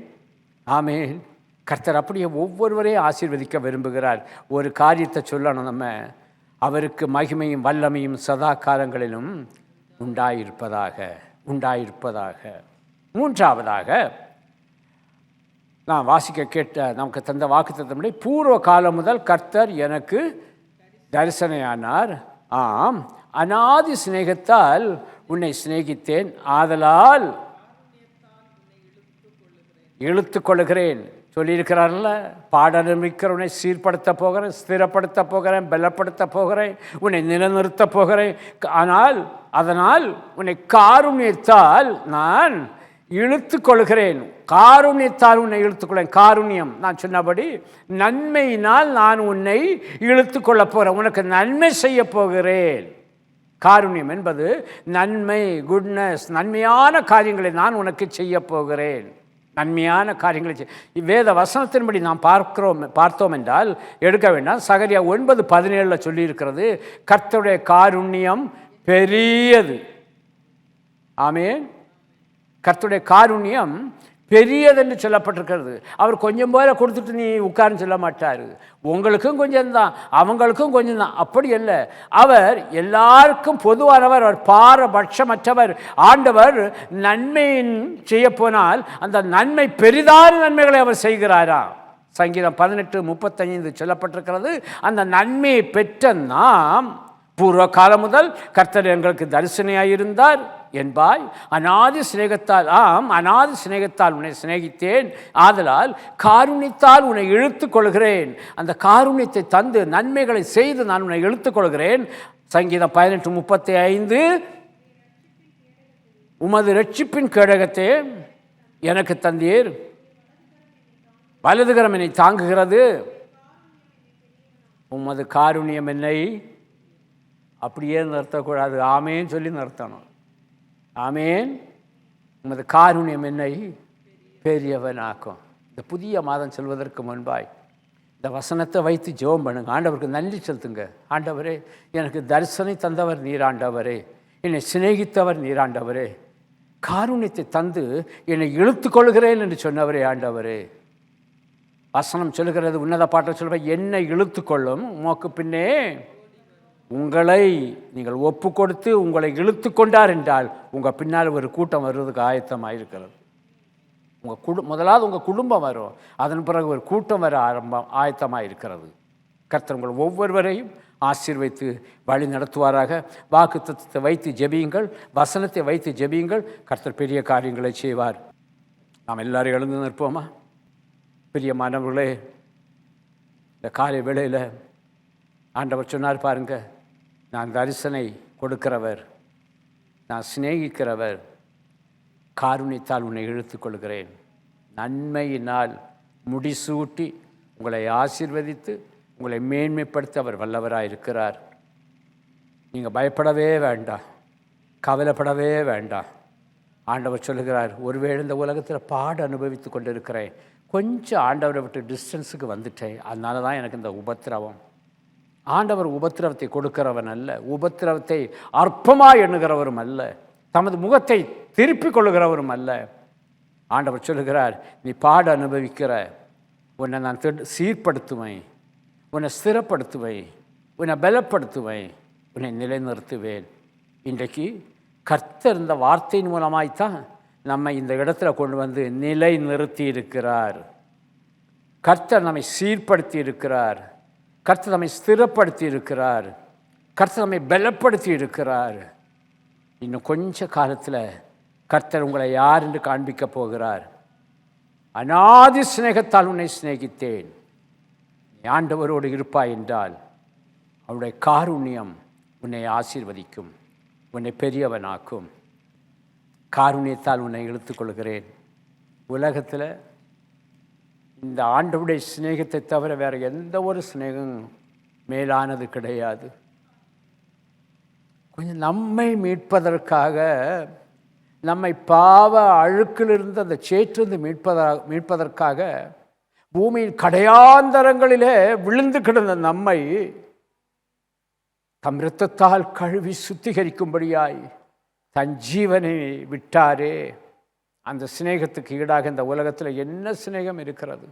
ஆமேன். கர்த்தர் அப்படியே ஒவ்வொருவரையும் ஆசீர்வதிக்க விரும்புகிறார். ஒரு காரியத்தை சொல்லணும், நம்ம அவருக்கு மகிமையும் வல்லமையும் சதா காலங்களிலும் உண்டாயிருப்பதாக, உண்டாயிருப்பதாக. மூன்றாவதாக நான் வாசிக்க கேட்ட நமக்கு தந்த வாக்குத்தத்தப்படி, பூர்வ காலம் முதல் கர்த்தர் எனக்கு தரிசனையானார். ஆம், அநாதி சிநேகத்தால் உன்னை சிநேகித்தேன், ஆதலால் இழுத்து கொள்ளுகிறேன் சொல்லியிருக்கிறார்ல. பாடநம்பிக்கிறவனை சீர்படுத்த போகிறேன், ஸ்திரப்படுத்த போகிறேன், பலப்படுத்த போகிறேன், உன்னை நிலைநிறுத்த போகிறேன். ஆனால் அதனால் உன்னை காருண்யத்தால் நான் இழுத்து கொள்கிறேன். காருண்யத்தால் உன்னை இழுத்துக்கொள்கிறேன். காருண்யம், நான் சொன்னபடி நன்மையினால் நான் உன்னை இழுத்து கொள்ள போகிறேன். உனக்கு நன்மை செய்ய போகிறேன். காருண்யம் என்பது நன்மை, குட்னஸ், நன்மையான காரியங்களை நான் உனக்கு செய்ய போகிறேன். நன்மையான காரியங்களை வேத வசனத்தின்படி நாம் பார்த்தோம் என்றால் எடுக்க வேண்டாம். சகரியா 9:17 சொல்லியிருக்கிறது, கர்த்தருடைய காருண்யம் பெரியது. ஆமென். கர்த்தருடைய காருண்யம் பெரியதென்று சொல்லப்பட்டிருக்கிறது. அவர் கொஞ்சம் போல கொடுத்துட்டு நீ உட்கார்ன்னு சொல்ல மாட்டார். உங்களுக்கும் கொஞ்சம்தான், அவங்களுக்கும் கொஞ்சம் தான், அப்படி அல்ல. அவர் எல்லாருக்கும் பொதுவானவர், அவர் பாரபட்சமற்றவர். ஆண்டவர் நன்மையின் செய்ய போனால் அந்த நன்மை பெரிதான நன்மைகளை அவர் செய்கிறாரா. சங்கீதம் 18:35 சொல்லப்பட்டிருக்கிறது. அந்த நன்மையை பெற்ற நாம் பூர்வ காலம் முதல் கர்த்தர் எங்களுக்கு தரிசனையாயிருந்தார் என்பாய். அநாதி சிநேகத்தால், ஆம், அநாதி சிநேகத்தால் உன்னை சிநேகித்தேன், ஆதலால் காருண்யத்தால் உன்னை இழுத்துக் கொள்கிறேன். அந்த காருண்யத்தை தந்து நன்மைகளை செய்து நான் உன்னை இழுத்துக் கொள்கிறேன். சங்கீதம் 18:35, உமது இரட்சிப்பின் கேடகத்தை எனக்கு தந்தீர், வலதுகரம் என்னை தாங்குகிறது, உமது காருண்யம் என்னை அப்படியே நிறுத்தக்கூடாது, ஆமேன்னு சொல்லி நிறுத்தணும். ஆமேன். உமது காருண்யம் என்னை பெரியவனாக்கும். இந்த புதிய மாதம் செல்வதற்கு முன்பாய் இந்த வசனத்தை வைத்து ஜெபம் பண்ணுங்க. ஆண்டவருக்கு நன்றி செலுத்துங்க. ஆண்டவரே, எனக்கு தரிசனை தந்தவர் நீராண்டவரே, என்னை சிநேகித்தவர் நீராண்டவரே, காருண்யத்தை தந்து என்னை இழுத்துக் கொள்கிறேன் என்று சொன்னவரே ஆண்டவரே. வசனம் சொல்லுகிறது, உன்னத பாட்டை சொல்லுவேன், என்னை இழுத்து கொள்ளும் உமக்கு பின்னே உங்களை நீங்கள் ஒப்பு கொடுத்து உங்களை இழுத்து கொண்டார் என்றால் உங்கள் பின்னால் ஒரு கூட்டம் வருவதுக்கு ஆயத்தமாக இருக்கிறது. முதலாவது உங்கள் குடும்பம் வரும், அதன் பிறகு ஒரு கூட்டம் வர ஆயத்தமாக இருக்கிறது. கர்த்தர் உங்கள் ஒவ்வொருவரையும் ஆசீர்வைத்து வழி நடத்துவாராக. வாக்கு தத்துவத்தை வைத்து ஜெபியுங்கள், வசனத்தை வைத்து ஜெபியுங்கள். கர்த்தர் பெரிய காரியங்களை செய்வார். நாம் எல்லாரும் எழுந்து நிற்போமா? பிரியமானவர்களே, இந்த காலை வேளையில் ஆண்டவர் சொன்னார் பாருங்க, நான் தரிசனை கொடுக்கிறவர், நான் சிநேகிக்கிறவர், காருண்யத்தால் உன்னை இழுத்துக் கொள்கிறேன், நன்மையினால் முடிசூட்டி உங்களை ஆசீர்வதித்து உங்களை மேன்மைப்படுத்த அவர் வல்லவராக இருக்கிறார். நீங்கள் பயப்படவே வேண்டாம், கவலைப்படவே வேண்டாம். ஆண்டவர் சொல்லுகிறார், ஒருவேளை இந்த உலகத்தில் பாட அனுபவித்து கொண்டு இருக்கிறேன், கொஞ்சம் ஆண்டவரை விட்டு டிஸ்டன்ஸுக்கு வந்துட்டேன், அதனால தான் எனக்கு இந்த உபத்திரவம். ஆண்டவர் உபத்திரவத்தை கொடுக்கிறவன் அல்ல, உபத்திரவத்தை அற்பமாக எண்ணுகிறவரும் அல்ல, தமது முகத்தை திருப்பிக் கொள்ளுகிறவரும் அல்ல. ஆண்டவர் சொல்லுகிறார், நீ பாட அனுபவிக்கிற உன்னை நான் சீர்படுத்துவேன், உன்னை ஸ்திரப்படுத்துவேன், உன்னை பலப்படுத்துவேன், உன்னை நிலைநிறுத்துவேன். இன்றைக்கு கர்த்தர் இந்த வார்த்தையின் மூலமாய்த்தான் நம்மை இந்த இடத்துல கொண்டு வந்து நிலை நிறுத்தி இருக்கிறார். கர்த்தர் நம்மை சீர்படுத்தி இருக்கிறார். கர்த்தர் நம்மை ஸ்திரப்படுத்தி இருக்கிறார். கர்த்தர் நம்மை பலப்படுத்தி இருக்கிறார். இன்னும் கொஞ்ச காலத்தில் கர்த்தர் உங்களை யார் என்று காண்பிக்க போகிறார். அநாதி சிநேகத்தால் உன்னை சிநேகித்தேன். நீ ஆண்டவரோடு இருப்பாய் என்றால் அவருடைய காருண்யம் உன்னை ஆசீர்வதிக்கும், உன்னை பெரியவனாக்கும். காருண்யத்தால் உன்னை இழுத்துக்கொள்கிறேன். உலகத்தில் இந்த ஆண்டவருடைய சிநேகத்தை தவிர வேறு எந்த ஒரு சிநேகம் மேலானது கிடையாது. கொஞ்சம் நம்மை மீட்பதற்காக, நம்மை பாவ அழுக்கிலிருந்து அந்த சேற்றிருந்து மீட்பதற்காக பூமியின் கடையாந்தரங்களிலே விழுந்து கிடந்த நம்மை தம் இரத்தத்தால் கழுவி சுத்திகரிக்கும்படியாய் தன் ஜீவனை விட்டாரே. அந்த சிநேகத்துக்கு ஈடாக இந்த உலகத்தில் என்ன சிநேகம் இருக்கிறது?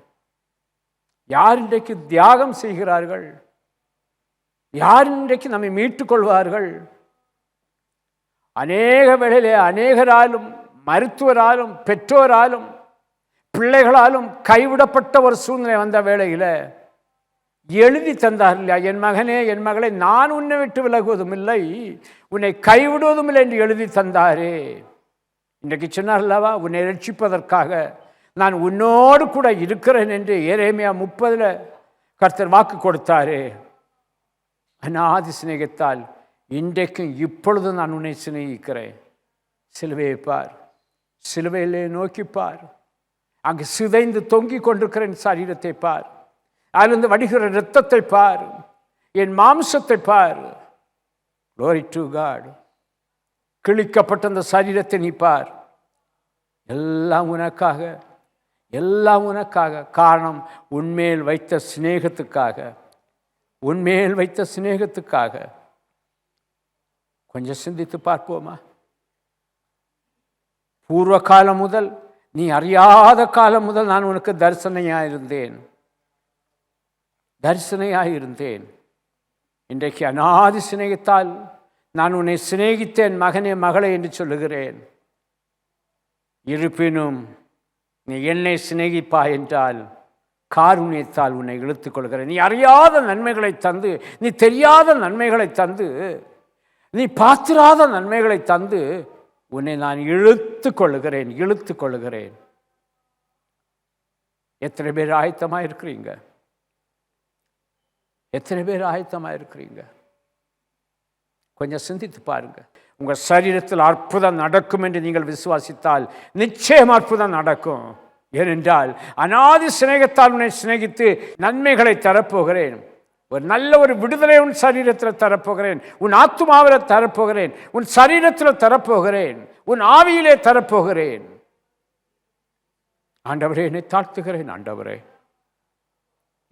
யார் இன்றைக்கு தியாகம் செய்கிறார்கள்? யார் இன்றைக்கு நம்மை மீட்டுக் கொள்வார்கள்? அநேக வேளையிலே அநேகராலும், மருத்துவராலும், பெற்றோராலும், பிள்ளைகளாலும் கைவிடப்பட்ட ஒரு சூழ்நிலை வந்த வேளையில் எழுதி தந்தார் இல்லையா, என் மகனே என் மகளை நான் உன்னை விட்டு விலகுவதும் இல்லை, உன்னை கைவிடுவதும் இல்லை என்று எழுதி தந்தாரே. இன்றைக்கு சொன்னார் அல்லவா, உன்னை ரட்சிப்பதற்காக நான் உன்னோடு கூட இருக்கிறேன் என்று எரேமியா 30 கர்த்தர் வாக்கு கொடுத்தாரே. அநாதி சிநேகத்தால் இன்றைக்கும் இப்பொழுதும் நான் உன்னை சிநேகிக்கிறேன். சிலுவையை பார், சிலுவையிலே நோக்கிப்பார், அங்கு சிதைந்து தொங்கிக் கொண்டிருக்கிறேன் சரீரத்தை பார், அதிலிருந்து வடிகிற இரத்தத்தை பார், என் மாம்சத்தை பார். Glory to God. கிழிக்கப்பட்ட அந்த சரீரத்தை நீ பார். எல்லாம் உனக்காக, எல்லாம் உனக்காக. காரணம், உன்மேல் வைத்த சிநேகத்துக்காக, உன்மேல் வைத்த சிநேகத்துக்காக. கொஞ்சம் சிந்தித்து பார்ப்போமா? பூர்வ காலம் முதல், நீ அறியாத காலம் முதல் நான் உனக்கு தரிசனையாயிருந்தேன், தரிசனையாயிருந்தேன். இன்றைக்கு அநாதி சிநேகத்தால் நான் உன்னை சிநேகித்தேன் மகனே மகளே என்று சொல்லுகிறேன். இருப்பினும் நீ என்னை சிநேகிப்பா என்றால் காருண்யத்தால் உன்னை இழுத்துக் கொள்கிறேன். நீ அறியாத நன்மைகளை தந்து, நீ தெரியாத நன்மைகளை தந்து, நீ பார்த்திராத நன்மைகளை தந்து உன்னை நான் இழுத்துக் கொள்ளுகிறேன், இழுத்துக் கொள்ளுகிறேன். எத்தனை பேர் ஆயத்தமாக இருக்கிறீங்க? எத்தனை பேர் ஆயத்தமாக இருக்கிறீங்க? கொஞ்சம் சிந்தித்து பாருங்க. உங்கள் சரீரத்தில் அற்புதம் நடக்கும் என்று நீங்கள் விசுவாசித்தால் நிச்சயம் அற்புதம் நடக்கும். ஏனென்றால் அநாதி சிநேகத்தால் உன்னை சிநேகித்து நன்மைகளை தரப்போகிறேன். ஒரு நல்ல ஒரு விடுதலை உன் சரீரத்தில் தரப்போகிறேன், உன் ஆத்துமாவில் தரப்போகிறேன், உன் சரீரத்தில் தரப்போகிறேன், உன் ஆவியிலே தரப்போகிறேன். ஆண்டவரே, என்னை தாழ்த்துகிறேன். ஆண்டவரே,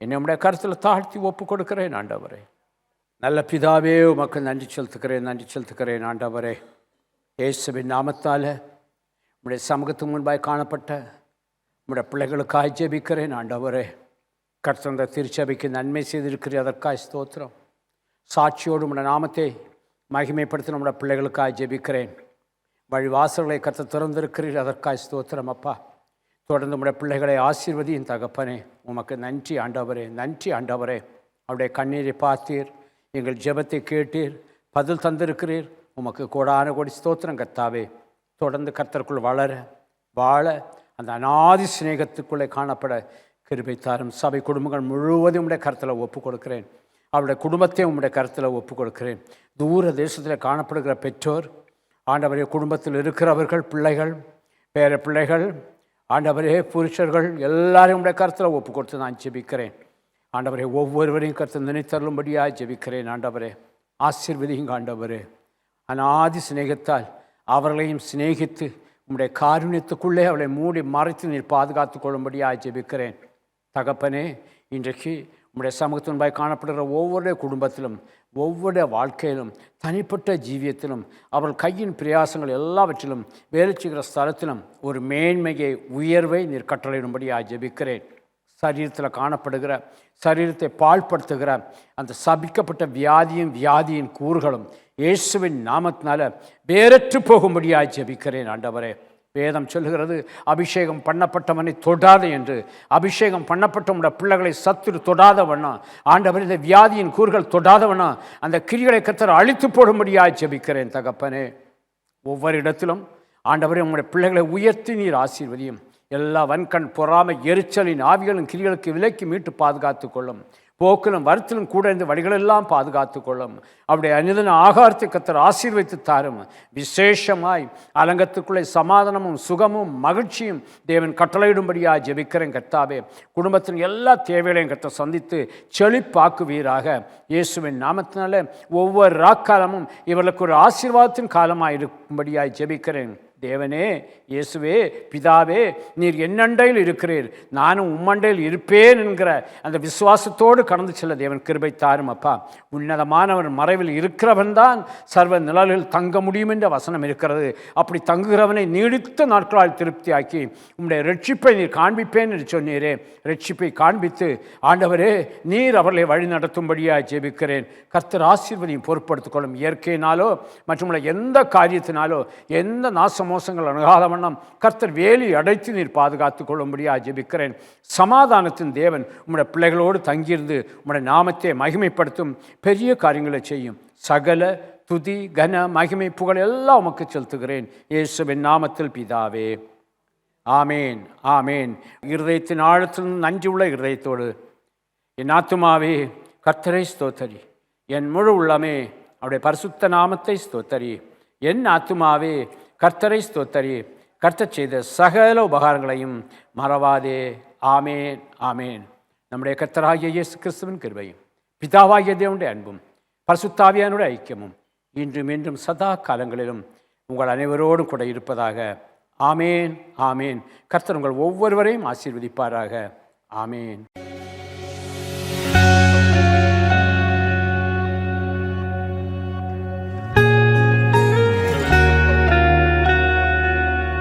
என்னை உம்முடைய கருத்தில் தாழ்த்தி ஒப்பு கொடுக்கிறேன். ஆண்டவரே, நல்ல பிதாவே, உமக்கு நன்றி செலுத்துக்கிறேன், நன்றி செலுத்துக்கிறேன். ஆண்டவரே, இயேசுவின் நாமத்தால் உம்முடைய சமூகத்துக்கு முன்பாய் காணப்பட்ட உம்முடைய பிள்ளைகளுக்காய் ஜெபிக்கிறேன். ஆண்டவரே, கர்த்தர் திருச்சபைக்கு நன்மை செய்திருக்கிறேன், அதற்காய் ஸ்தோத்திரம். சாட்சியோடு உம்முடைய நாமத்தை மகிமைப்படுத்தின நம்முடைய பிள்ளைகளுக்காய் ஜெபிக்கிறேன். வழிவாசல்களை கர்த்தர் திறந்திருக்கிறீர், அதற்காய் ஸ்தோத்திரம். அப்பா, தொடர்ந்து உம்முடைய பிள்ளைகளை ஆசீர்வதியின் தகப்பனே, உமக்கு நன்றி ஆண்டவரே, நன்றி ஆண்டவரே. அவருடைய கண்ணீரை பார்த்தீர், எங்கள் ஜெபத்தை கேட்டீர், பதில் தந்திருக்கிறீர். உமக்கு கோடான கோடி ஸ்தோத்திரம் கர்த்தாவே. தொடர்ந்து கர்த்தருக்குள் வளர வாழ அந்த அநாதி சிநேகத்துக்குள்ளே காணப்பட கிருபை தாரும். சபை குடும்பங்கள் முழுவதும் உம்முடைய கருத்தில் ஒப்புக் கொடுக்கிறேன். அவருடைய குடும்பத்தை உம்முடைய கருத்தில் ஒப்புக் கொடுக்கிறேன். தூர தேசத்தில் காணப்படுகிற பெற்றோர், ஆண்டவரே, குடும்பத்தில் இருக்கிறவர்கள், பிள்ளைகள், பேர பிள்ளைகள், ஆண்டவரே, புருஷர்கள், எல்லாரையும் உடைய கருத்தில் ஒப்பு கொடுத்து நான் ஜெபிக்கிறேன். ஆண்டவரே, ஒவ்வொருவரையும் கருத்து நினைத்தருளும்படியாக ஜெபிக்கிறேன். ஆண்டவரே, ஆசீர்வதிங்க. ஆண்டவரே, அநாதி சிநேகத்தால் அவர்களையும் சிநேகித்து உம்முடைய காருண்யத்துக்குள்ளே அவளை மூடி மறைத்து நீர் பாதுகாத்து கொள்ளும்படியாக ஜெபிக்கிறேன். தகப்பனே, இன்றைக்கு உம்முடைய சமூகத்தின்பாய் காணப்படுகிற ஒவ்வொரு குடும்பத்திலும், ஒவ்வொரு வாழ்க்கையிலும், தனிப்பட்ட ஜீவியத்திலும், அவர்கள் கையின் பிரயாசங்கள் எல்லாவற்றிலும், வேலை செய்கிற ஸ்தலத்திலும் ஒரு மேன்மையை, உயர்வை நீர் கட்டளையிடும்படியாக ஜெபிக்கிறேன். சரீரத்தில் காணப்படுகிற, சரீரத்தை பாழ்படுத்துகிற அந்த சபிக்கப்பட்ட வியாதியின் கூறுகளும் இயேசுவின் நாமத்தினால வேறற்று போகும்படியாய் ஜெபிக்கிறேன் ஆண்டவரே. வேதம் சொல்லுகிறது, அபிஷேகம் பண்ணப்பட்டவனை தொடாது என்று. அபிஷேகம் பண்ணப்பட்டவனுடைய பிள்ளைகளை சத்துரு தொடாதவனா ஆண்டவர், இந்த வியாதியின் கூறுகள் தொடாதவனா அந்த கிரிகளை கர்த்தர் அழித்து போடும்படியாய் ஜெபிக்கிறேன் தகப்பனே. ஒவ்வொரு இடத்திலும் ஆண்டவரே உங்களுடைய பிள்ளைகளை உயர்த்தி நீர் ஆசீர்வதியும். எல்லா வன்கண் பொறாமை எரிச்சலின் ஆவிகளும் கிரிகளுக்கு விலக்கி மீட்டு பாதுகாத்து கொள்ளும். போக்கிலும் வருத்திலும் கூட இந்த வழிகளெல்லாம் பாதுகாத்து கொள்ளும். அவருடைய அனுதின ஆகாரத்தை கர்த்தர் ஆசீர்வதித்து தாரும். விசேஷமாய் அலங்கத்துக்குள்ளே சமாதானமும் சுகமும் மகிழ்ச்சியும் தேவன் கட்டளையிடும்படியாக ஜெபிக்கிறேன் கர்த்தாவே. குடும்பத்தின் எல்லா தேவைகளையும் கர்த்தர் சந்தித்து செழிப்பாக்குவீராக. இயேசுவின் நாமத்தினால ஒவ்வொரு ராக்காலமும் இவர்களுக்கு ஒரு ஆசீர்வாதத்தின் காலமாக இருக்கும்படியாக ஜெபிக்கிறேன். தேவனே, இயேசுவே, பிதாவே, நீர் என்னண்டையில் இருக்கிறீர், நானும் உம்மண்டையில் இருப்பேன் என்கிற அந்த விசுவாசத்தோடு கடந்து செல்ல தேவன் கிருபை தாரும் அப்பா. உன்னதமானவர் மறைவில் இருக்கிறவன் தான் சர்வ நிழலில் தங்க முடியும் என்ற வசனம் இருக்கிறது. அப்படி தங்குகிறவனை நீடித்த நாட்களால் திருப்தியாக்கி உம்முடைய ரட்சிப்பை நீர் காண்பிப்பேன் என்று சொன்னீரே. ரட்சிப்பை காண்பித்து ஆண்டவரே நீர் அவர்களை வழி நடத்தும்படியாக ஜெபிக்கிறேன். கர்த்தர் ஆசீர்வதியும் பொறுப்படுத்திக் கொள்ளும். இயற்கையினாலோ மற்றும் எந்த காரியத்தினாலோ எந்த மோசங்கள் அணுகாத வண்ணம் கர்த்தர் வேலி அடைத்து நீர் பாதுகாத்துக் கொள்ளும்படியாக ஜெபிக்கிறேன். சமாதானத்தின் தேவன் உம்முடைய பிள்ளைகளோடு தங்கியிருந்து உம்முடைய நாமத்தை மகிமைப்படுத்தும் பெரிய காரியங்களை செய்யும். சகல துதி கன மகிமை புகழ் எல்லாம் உமக்கு செலுத்துகிறேன் இயேசுவின் நாமத்தில் பிதாவே, ஆமேன் ஆமேன். இருதயத்தின் ஆழத்திலிருந்து நன்றி உள்ள இருதயத்தோடு என் ஆத்துமாவே கர்த்தரை ஸ்தோத்தரி, என் முழு உள்ளமே அவருடைய பரிசுத்த நாமத்தை ஸ்தோத்தரி. என் ஆத்துமாவே கர்த்தரை ஸ்தோத்தரி, கர்த்தர் செய்த சகல உபகாரங்களையும் மறவாதே. ஆமேன் ஆமேன். நம்முடைய கர்த்தராகிய இயேசு கிறிஸ்துவின் கிருபையும் பிதாவாகிய தேவனுடைய அன்பும் பரிசுத்த ஐக்கியமும் இன்றும் இன்றும் சதா காலங்களிலும் உங்கள் அனைவரோடும் கூட இருப்பதாக. ஆமேன் ஆமேன். கர்த்தர் உங்கள் ஒவ்வொருவரையும் ஆசீர்வதிப்பாராக. ஆமேன்.